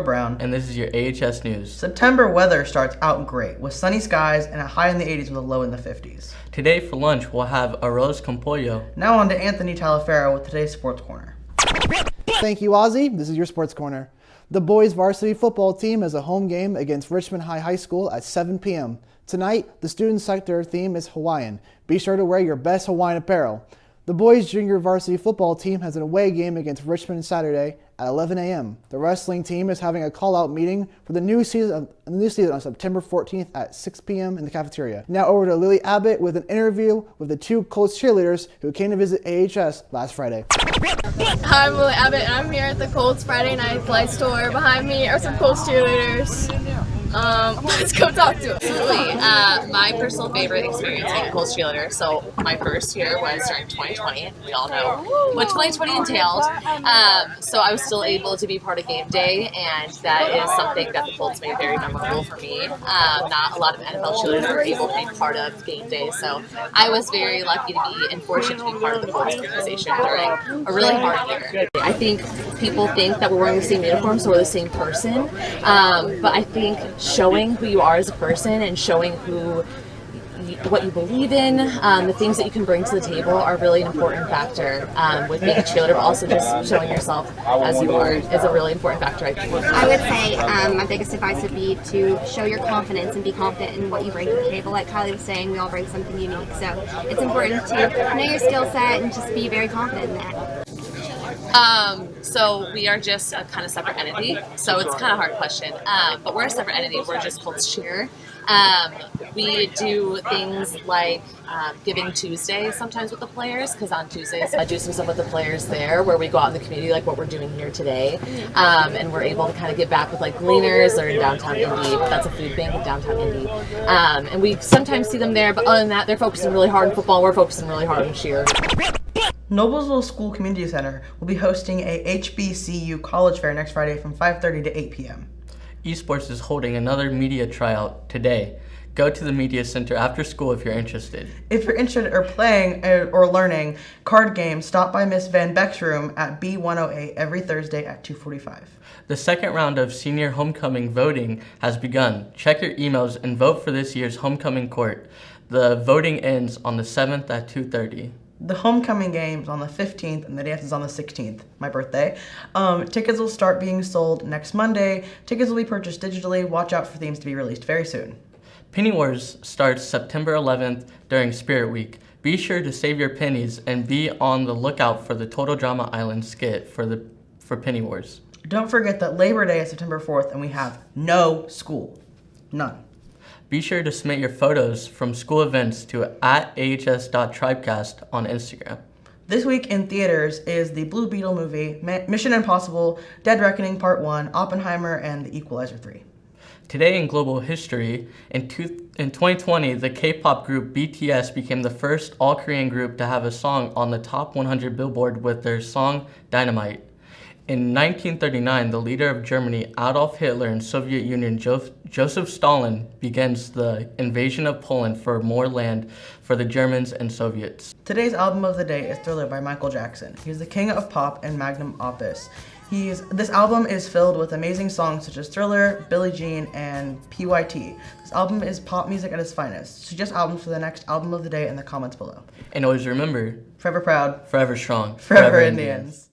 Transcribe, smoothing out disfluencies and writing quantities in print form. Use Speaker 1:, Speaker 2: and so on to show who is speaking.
Speaker 1: Noah Brown.
Speaker 2: And this is your AHS News.
Speaker 1: September weather starts out great with sunny skies and a high in the 80s with a low in the 50s.
Speaker 2: Today for lunch, we'll have arroz con pollo.
Speaker 1: Now on to Anthony Talaferro with today's Sports Corner.
Speaker 3: Thank you, Ozzy. This is your Sports Corner. The boys varsity football team has a home game against Richmond High School at 7 p.m. Tonight, the student sector theme is Hawaiian. Be sure to wear your best Hawaiian apparel. The boys junior varsity football team has an away game against Richmond Saturday at 11 a.m. The wrestling team is having a call-out meeting for the new season on September 14th at 6 p.m. in the cafeteria. Now over to Lily Abbott with an interview with the two Colts cheerleaders who came to visit AHS last Friday.
Speaker 4: Hi, I'm Lily Abbott, and I'm here at the Colts Friday Night Light Store. Behind me are some Colts cheerleaders. Let's go talk to them.
Speaker 5: Absolutely. My personal favorite experience being a Colts cheerleader. So my first year was during 2020. We all know what 2020 entailed. So I was still able to be part of game day, and that is something that the Colts made very memorable for me. Not a lot of NFL cheerleaders were able to be part of game day, so I was very lucky to be and fortunate to be part of the Colts organization during a really hard year. I think people think that we're wearing the same uniform, so we're the same person, but I think showing who you are as a person and showing what you believe in, the things that you can bring to the table are really an important factor with being a cheerleader, but also just showing yourself as you are is a really important factor, I think.
Speaker 6: I would say my biggest advice would be to show your confidence and be confident in what you bring to the table. Like Kylie was saying, we all bring something unique, so it's important to know your skill set and just be very confident in that.
Speaker 5: So we are just a kind of separate entity, so it's kind of a hard question, but we're a separate entity. We're just Colts Cheer. We do things like Giving Tuesday sometimes with the players, because on Tuesdays I do some stuff with the players there where we go out in the community like what we're doing here today, and we're able to kind of give back with like Gleaners or in downtown Indy. That's a food bank in downtown Indy, and we sometimes see them there, but other than that they're focusing really hard on football, we're focusing really hard on cheer.
Speaker 1: Noblesville School Community Center will be hosting a HBCU college fair next Friday from 5:30 to 8 p.m.
Speaker 2: Esports is holding another media tryout today. Go to the media center after school if you're interested.
Speaker 1: If you're interested in playing or learning card games, stop by Miss Van Beck's room at B108 every Thursday at 2:45.
Speaker 2: The second round of senior homecoming voting has begun. Check your emails and vote for this year's homecoming court. The voting ends on the 7th at 2:30.
Speaker 1: The homecoming game's on the 15th and the dance is on the 16th, my birthday. Tickets will start being sold next Monday. Tickets will be purchased digitally. Watch out for themes to be released very soon.
Speaker 2: Penny Wars starts September 11th during Spirit Week. Be sure to save your pennies and be on the lookout for the Total Drama Island skit for Penny Wars.
Speaker 1: Don't forget that Labor Day is September 4th and we have no school. None.
Speaker 2: Be sure to submit your photos from school events to @ahs.tribecast on Instagram.
Speaker 1: This week in theaters is the Blue Beetle movie, Mission Impossible, Dead Reckoning Part 1, Oppenheimer, and The Equalizer 3.
Speaker 2: Today in global history, in 2020, the K-pop group BTS became the first all-Korean group to have a song on the top 100 Billboard with their song Dynamite. In 1939, the leader of Germany, Adolf Hitler, and Soviet Union, Joseph Stalin, begins the invasion of Poland for more land for the Germans and Soviets.
Speaker 1: Today's album of the day is Thriller by Michael Jackson. He's the king of pop and magnum opus. This album is filled with amazing songs such as Thriller, Billie Jean, and PYT. This album is pop music at its finest. Suggest albums for the next album of the day in the comments below.
Speaker 2: And always remember,
Speaker 1: forever proud,
Speaker 2: forever strong,
Speaker 1: forever Indians.